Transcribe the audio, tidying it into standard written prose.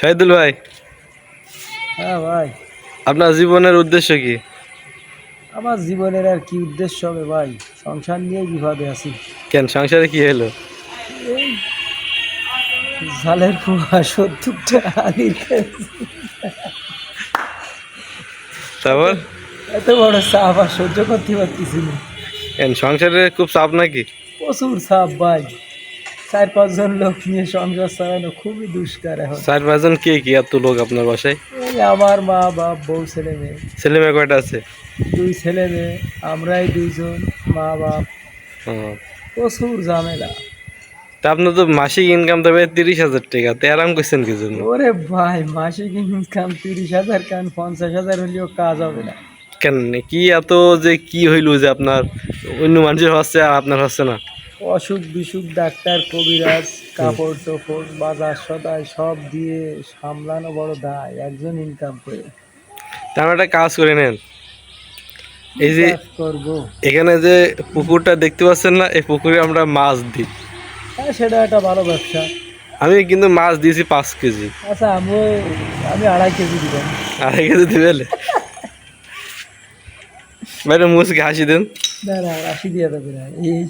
শহীদুল ভাই, হ্যাঁ ভাই। আপনার জীবনের উদ্দেশ্য কি? আমার জীবনের আর কি উদ্দেশ্য হবে ভাই, সংসার নিয়ে বিপদে আছি। কেন, সংসারে কি হলো? এই ঝালের পোহা 70টা আলির খেয়েছি। এত তারপর এত বড় চাপ আর সহ্য করতে পারতেছি না। কেন, সংসারে খুব চাপ নাকি? প্রচুর চাপ ভাই। 4-5 জন লোক নিয়ে সংসার চালানো খুবই দুষ্কার এখন। 4-5 জন? কে কি এত লোক আপনার বাসায়? এই আমার মা বাপ বউ ছেলে মেয়ে। ছেলে মেয়ে কয়টা আছে? 2 ছেলে মেয়ে, আমরাই 2 জন, মা বাপ। ও, প্রচুর ঝামেলা। তা আপনার তো মাসিক ইনকাম তো ভাই 30,000 টাকা, তে আরাম করছেন কি জন্য? ওরে ভাই, মাসিক ইনকাম 30,000 কেন 50,000 হলেও কাজ হবে না। কেন, কি এত যে কি হইলো যে আপনার অন্য মানুষের হচ্ছে আর আপনার হচ্ছে না? অসুখ বিসুখ, ডাক্তার কবিরাজ, হুম। কাপড় চোপড়, বাজার সদাই সব দিয়ে সামলানো বড় দায় একজন ইনকাম করে। তার একটা কাজ করে নেন। কি এই যে কাজ করব? এখানে যে পুকুরটা দেখতে পাচ্ছেন না, এই পুকুরে আমরা মাছ দিই। হ্যাঁ, সেটা একটা ভালো ব্যবসা। আমি কিন্তু মাছ দিয়েছি 5 কেজি। আচ্ছা, আমি 2.5 কেজি দিবেন। 2.5 কেজি দিবেন? বাইরে মুসকে হাসি দেন। না না, 80 দিয়ে দেবে না এই